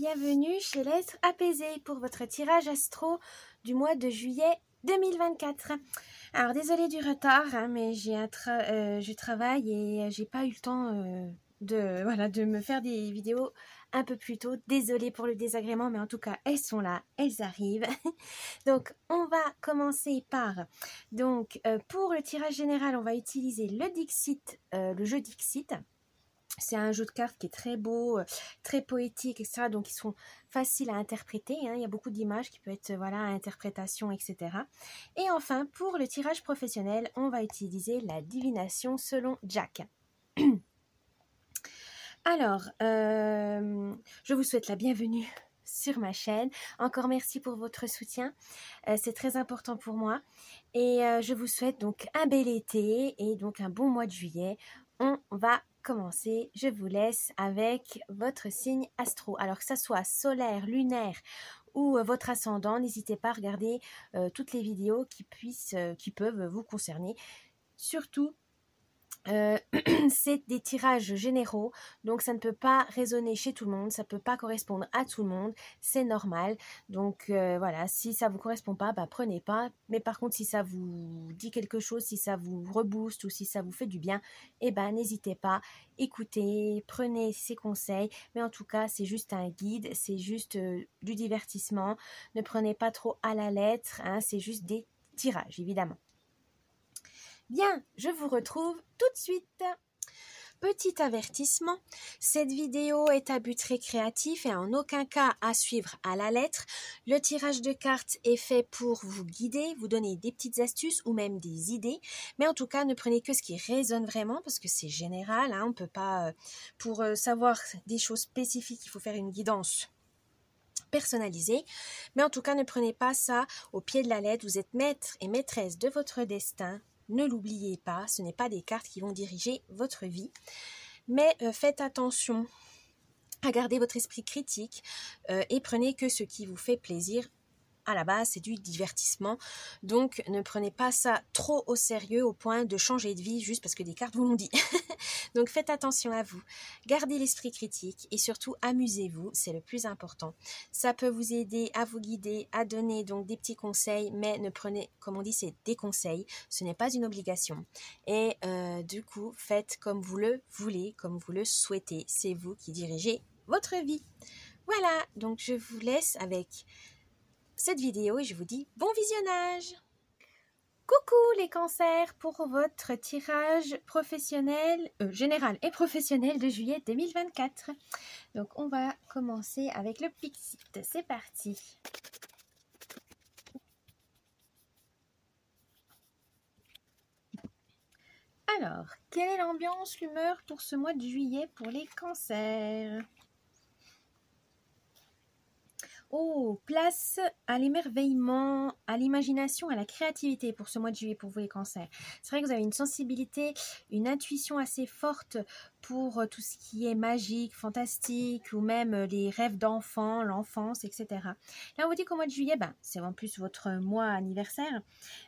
bienvenue chez l'être apaisé pour votre tirage astro du mois de juillet 2024. Alors désolée du retard, hein, mais je travaille et j'ai pas eu le temps de me faire des vidéos un peu plus tôt. Désolée pour le désagrément, mais en tout cas elles sont là, elles arrivent. Donc on va commencer par pour le tirage général, on va utiliser le Dixit, le jeu Dixit. C'est un jeu de cartes qui est très beau, très poétique, etc. Donc, ils sont faciles à interpréter. Hein. Il y a beaucoup d'images qui peuvent être, voilà, à interprétation, etc. Et enfin, pour le tirage professionnel, on va utiliser la divination selon Jack. Alors, je vous souhaite la bienvenue sur ma chaîne. Encore merci pour votre soutien. C'est très important pour moi. Et je vous souhaite donc un bel été et donc un bon mois de juillet. On va commencer. Je vous laisse avec votre signe astro. Alors que ça soit solaire, lunaire ou votre ascendant, n'hésitez pas à regarder toutes les vidéos qui peuvent vous concerner. Surtout, c'est des tirages généraux, donc ça ne peut pas résonner chez tout le monde, ça ne peut pas correspondre à tout le monde, c'est normal. Donc voilà, si ça ne vous correspond pas, bah, prenez pas. Mais par contre, si ça vous dit quelque chose, si ça vous rebooste ou si ça vous fait du bien, eh ben, n'hésitez pas, écoutez, prenez ces conseils. Mais en tout cas, c'est juste un guide, c'est juste du divertissement. Ne prenez pas trop à la lettre, hein, c'est juste des tirages, évidemment. Bien, je vous retrouve tout de suite. Petit avertissement, cette vidéo est à but récréatif et en aucun cas à suivre à la lettre. Le tirage de cartes est fait pour vous guider, vous donner des petites astuces ou même des idées. Mais en tout cas, ne prenez que ce qui résonne vraiment parce que c'est général. Hein, on ne peut pas, pour savoir des choses spécifiques, il faut faire une guidance personnalisée. Mais en tout cas, ne prenez pas ça au pied de la lettre. Vous êtes maître et maîtresse de votre destin. Ne l'oubliez pas, ce n'est pas des cartes qui vont diriger votre vie. Mais faites attention à garder votre esprit critique et prenez que ce qui vous fait plaisir. À la base, c'est du divertissement. Donc, ne prenez pas ça trop au sérieux au point de changer de vie juste parce que des cartes vous l'ont dit. Donc, faites attention à vous. Gardez l'esprit critique et surtout, amusez-vous. C'est le plus important. Ça peut vous aider à vous guider, à donner donc des petits conseils, mais ne prenez, comme on dit, c'est des conseils. Ce n'est pas une obligation. Et du coup, faites comme vous le voulez, comme vous le souhaitez. C'est vous qui dirigez votre vie. Voilà, donc je vous laisse avec cette vidéo et je vous dis bon visionnage. Coucou les cancers pour votre tirage professionnel, général et professionnel de juillet 2024. Donc on va commencer avec le Dixit. C'est parti. Alors, quelle est l'ambiance, l'humeur pour ce mois de juillet pour les cancers ? Oh, place à l'émerveillement, à l'imagination, à la créativité pour ce mois de juillet pour vous les cancers. C'est vrai que vous avez une sensibilité, une intuition assez forte pour tout ce qui est magique, fantastique ou même les rêves d'enfants, l'enfance, etc. Là, on vous dit qu'au mois de juillet, c'est en plus votre mois anniversaire,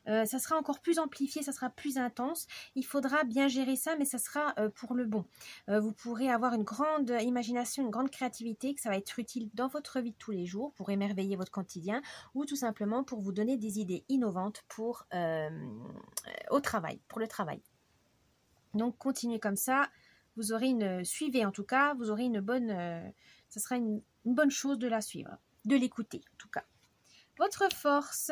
ça sera encore plus amplifié, ça sera plus intense. Il faudra bien gérer ça, mais ça sera pour le bon. Vous pourrez avoir une grande imagination, une grande créativité, que ça va être utile dans votre vie de tous les jours pour émerveiller votre quotidien ou tout simplement pour vous donner des idées innovantes pour au travail, pour le travail. Donc continuez comme ça, vous aurez suivez en tout cas, vous aurez une bonne, ça sera une bonne chose de la suivre, de l'écouter en tout cas. Votre force.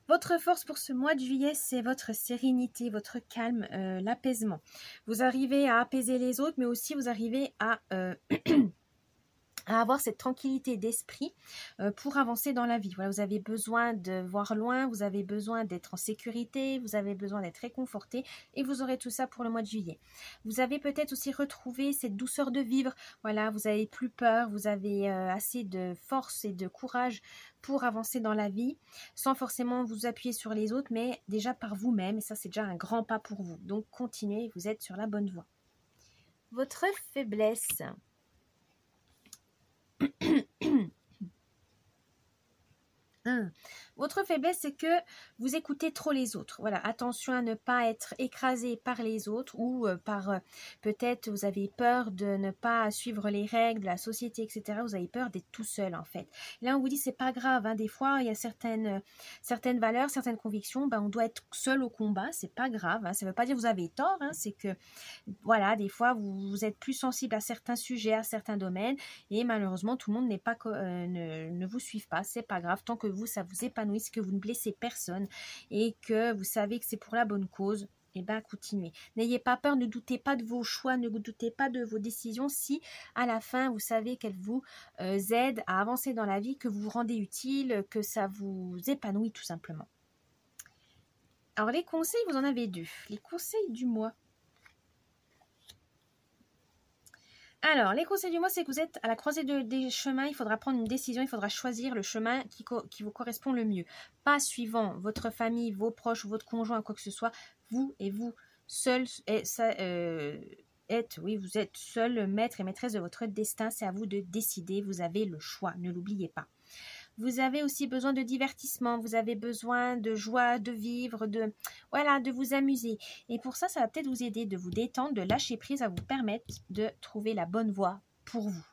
Votre force pour ce mois de juillet, c'est votre sérénité, votre calme, l'apaisement. Vous arrivez à apaiser les autres, mais aussi vous arrivez à avoir cette tranquillité d'esprit pour avancer dans la vie. Voilà, vous avez besoin de voir loin, vous avez besoin d'être en sécurité, vous avez besoin d'être réconforté et vous aurez tout ça pour le mois de juillet. Vous avez peut-être aussi retrouvé cette douceur de vivre. Voilà, vous n'avez plus peur, vous avez assez de force et de courage pour avancer dans la vie sans forcément vous appuyer sur les autres, mais déjà par vous-même. Et ça, c'est déjà un grand pas pour vous. Donc, continuez, vous êtes sur la bonne voie. Votre faiblesse. Votre faiblesse, c'est que vous écoutez trop les autres. Voilà, attention à ne pas être écrasé par les autres ou peut-être vous avez peur de ne pas suivre les règles de la société, etc. Vous avez peur d'être tout seul en fait. Et là, on vous dit c'est pas grave. Hein, des fois, il y a certaines valeurs, certaines convictions. Ben, on doit être seul au combat. C'est pas grave. Hein, ça veut pas dire que vous avez tort. Hein, c'est que voilà, des fois, vous êtes plus sensible à certains sujets, à certains domaines, et malheureusement, tout le monde n'est pas ne vous suive pas. C'est pas grave, tant que vous, ça vous épanouisse, que vous ne blessez personne, et que vous savez que c'est pour la bonne cause, et bien, continuez. N'ayez pas peur, ne doutez pas de vos choix, ne doutez pas de vos décisions, si à la fin, vous savez qu'elles vous aident à avancer dans la vie, que vous vous rendez utile, que ça vous épanouit tout simplement. Alors, les conseils, vous en avez 2. Les conseils du mois. Alors, les conseils du mois, c'est que vous êtes à la croisée des chemins. Il faudra prendre une décision, il faudra choisir le chemin qui vous correspond le mieux. Pas suivant votre famille, vos proches, votre conjoint, quoi que ce soit. Vous et vous seuls vous êtes seul maître et maîtresse de votre destin. C'est à vous de décider. Vous avez le choix, ne l'oubliez pas. Vous avez aussi besoin de divertissement, vous avez besoin de joie, de vivre, de vous amuser. Et pour ça, ça va peut-être vous aider de vous détendre, de lâcher prise, à vous permettre de trouver la bonne voie pour vous.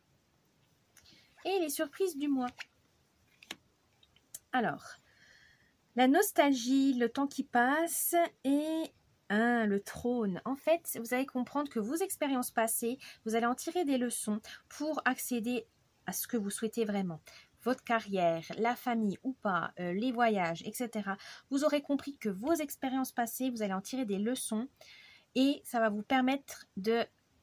Et les surprises du mois. Alors, la nostalgie, le temps qui passe et le trône. En fait, vous allez comprendre que vos expériences passées, vous allez en tirer des leçons pour accéder à ce que vous souhaitez vraiment. Votre carrière, la famille ou pas, les voyages, etc. Vous aurez compris que vos expériences passées, vous allez en tirer des leçons et ça va vous permettre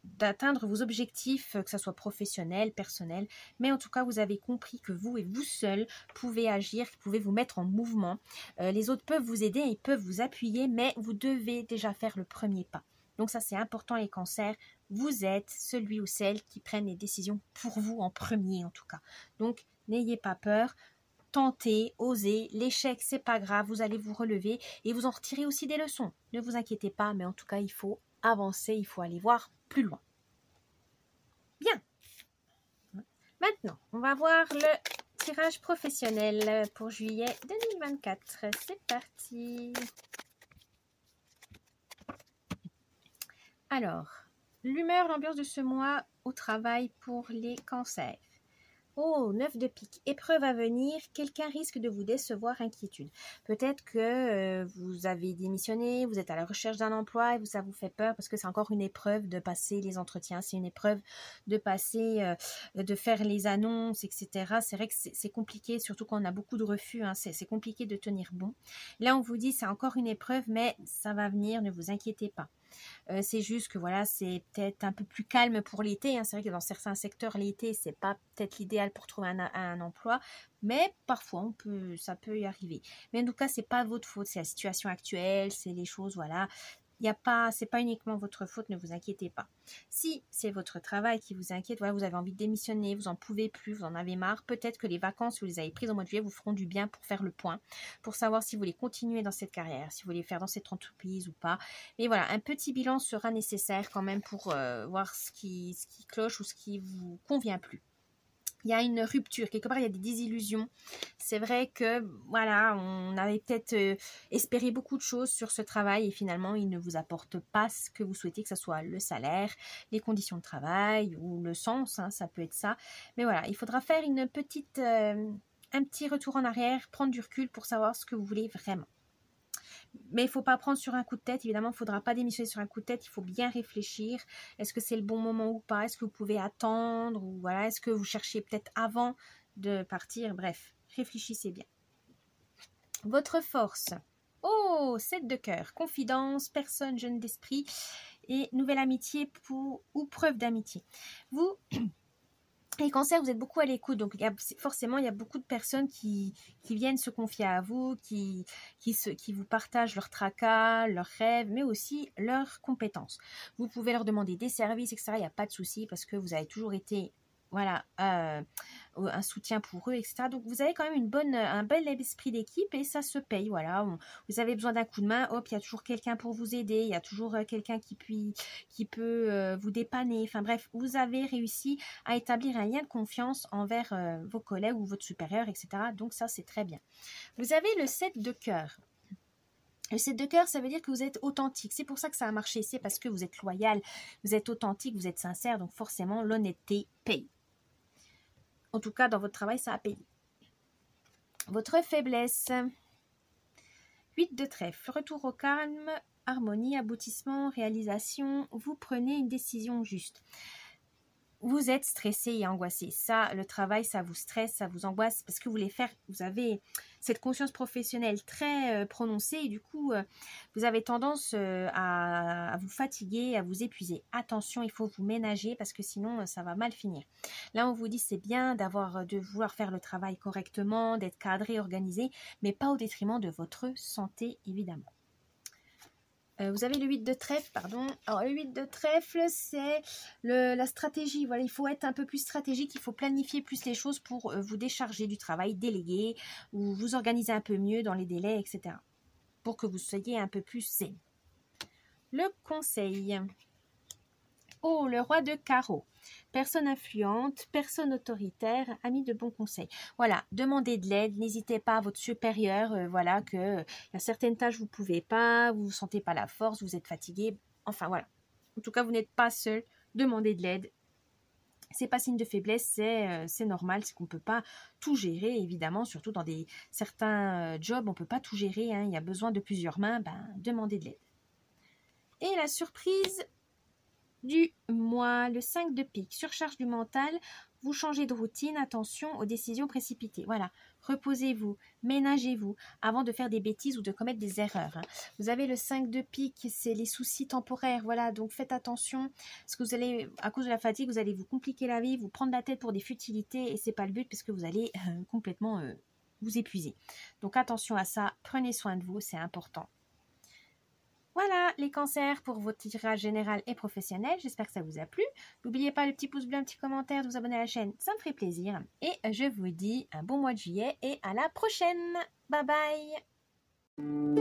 d'atteindre vos objectifs, que ce soit professionnel, personnel, mais en tout cas, vous avez compris que vous et vous seul pouvez agir, pouvez vous mettre en mouvement. Les autres peuvent vous aider, ils peuvent vous appuyer, mais vous devez déjà faire le premier pas. Donc ça, c'est important, les cancers. Vous êtes celui ou celle qui prennent les décisions pour vous en premier, en tout cas. Donc, n'ayez pas peur. Tentez, osez. L'échec, c'est pas grave. Vous allez vous relever et vous en retirez aussi des leçons. Ne vous inquiétez pas, mais en tout cas, il faut avancer. Il faut aller voir plus loin. Bien. Maintenant, on va voir le tirage professionnel pour juillet 2024. C'est parti. Alors, l'humeur, l'ambiance de ce mois au travail pour les cancers. Oh, 9 de pique. Épreuve à venir, quelqu'un risque de vous décevoir, inquiétude. Peut-être que vous avez démissionné, vous êtes à la recherche d'un emploi et ça vous fait peur parce que c'est encore une épreuve de passer les entretiens, c'est une épreuve de passer, de faire les annonces, etc. C'est vrai que c'est compliqué, surtout quand on a beaucoup de refus, hein, c'est compliqué de tenir bon. Là, on vous dit c'est encore une épreuve, mais ça va venir, ne vous inquiétez pas. C'est juste que voilà, c'est peut-être un peu plus calme pour l'été. Hein. C'est vrai que dans certains secteurs, l'été, c'est pas peut-être l'idéal pour trouver un emploi, mais parfois ça peut y arriver. Mais en tout cas, c'est pas votre faute, c'est la situation actuelle, c'est les choses, voilà. C'est pas uniquement votre faute, ne vous inquiétez pas. Si c'est votre travail qui vous inquiète, voilà, vous avez envie de démissionner, vous en pouvez plus, vous en avez marre, peut-être que les vacances, vous les avez prises au mois de juillet, vous feront du bien pour faire le point, pour savoir si vous voulez continuer dans cette carrière, si vous voulez faire dans cette entreprise ou pas. Mais voilà, un petit bilan sera nécessaire quand même pour voir ce qui cloche ou ce qui vous convient plus. Il y a une rupture, quelque part il y a des désillusions. C'est vrai que voilà, on avait peut-être espéré beaucoup de choses sur ce travail et finalement il ne vous apporte pas ce que vous souhaitez, que ce soit le salaire, les conditions de travail ou le sens, hein, ça peut être ça. Mais voilà, il faudra faire un petit retour en arrière, prendre du recul pour savoir ce que vous voulez vraiment. Mais il ne faut pas prendre sur un coup de tête, évidemment, il ne faudra pas démissionner sur un coup de tête, il faut bien réfléchir. Est-ce que c'est le bon moment ou pas? Est-ce que vous pouvez attendre? Ou voilà, est-ce que vous cherchez peut-être avant de partir? Bref, réfléchissez bien. Votre force. Oh, 7 de cœur, confidence, personne, jeune d'esprit et nouvelle amitié ou preuve d'amitié. Vous... Les cancers, vous êtes beaucoup à l'écoute, donc forcément, il y a beaucoup de personnes qui viennent se confier à vous, qui vous partagent leurs tracas, leurs rêves, mais aussi leurs compétences. Vous pouvez leur demander des services, etc. Il n'y a pas de souci parce que vous avez toujours été voilà, un soutien pour eux, etc. Donc vous avez quand même un bel esprit d'équipe et ça se paye. Voilà, vous avez besoin d'un coup de main, hop, il y a toujours quelqu'un pour vous aider, il y a toujours quelqu'un qui peut vous dépanner. Enfin bref, vous avez réussi à établir un lien de confiance envers vos collègues ou votre supérieur, etc. Donc ça, c'est très bien. Vous avez le 7 de cœur. Le 7 de cœur, ça veut dire que vous êtes authentique. C'est pour ça que ça a marché. C'est parce que vous êtes loyal, vous êtes authentique, vous êtes sincère. Donc forcément, l'honnêteté paye. En tout cas, dans votre travail, ça a payé. Votre faiblesse. 8 de trèfle. Retour au calme, harmonie, aboutissement, réalisation. Vous prenez une décision juste. Vous êtes stressé et angoissé. Ça, le travail, ça vous stresse, ça vous angoisse parce que vous voulez faire, vous avez cette conscience professionnelle très prononcée et du coup, vous avez tendance à vous fatiguer, à vous épuiser. Attention, il faut vous ménager parce que sinon, ça va mal finir. Là, on vous dit c'est bien de vouloir faire le travail correctement, d'être cadré, organisé, mais pas au détriment de votre santé, évidemment. Vous avez le 8 de trèfle, pardon. Alors, le 8 de trèfle, c'est la stratégie. Voilà, il faut être un peu plus stratégique, il faut planifier plus les choses pour vous décharger du travail, déléguer, ou vous organiser un peu mieux dans les délais, etc. Pour que vous soyez un peu plus zen. Le conseil. Oh, le roi de carreau. Personne influente, personne autoritaire, ami de bon conseil. Voilà, demandez de l'aide, n'hésitez pas à votre supérieur, voilà, que il y a certaines tâches vous ne pouvez pas, vous ne sentez pas la force, vous êtes fatigué, enfin voilà. En tout cas, vous n'êtes pas seul, demandez de l'aide. C'est pas signe de faiblesse, c'est normal, c'est qu'on ne peut pas tout gérer, évidemment, surtout dans certains jobs, on ne peut pas tout gérer, hein, il y a besoin de plusieurs mains, demandez de l'aide. Et la surprise du mois, le 5 de pique, surcharge du mental, vous changez de routine, attention aux décisions précipitées. Voilà, reposez-vous, ménagez-vous avant de faire des bêtises ou de commettre des erreurs. Hein. Vous avez le 5 de pique, c'est les soucis temporaires, voilà, donc faites attention, parce que vous allez, à cause de la fatigue, vous allez vous compliquer la vie, vous prendre la tête pour des futilités, et c'est pas le but, parce que vous allez complètement vous épuiser. Donc attention à ça, prenez soin de vous, c'est important. Voilà les cancers pour votre tirage général et professionnel. J'espère que ça vous a plu. N'oubliez pas le petit pouce bleu, un petit commentaire, de vous abonner à la chaîne. Ça me ferait plaisir. Et je vous dis un bon mois de juillet et à la prochaine. Bye bye.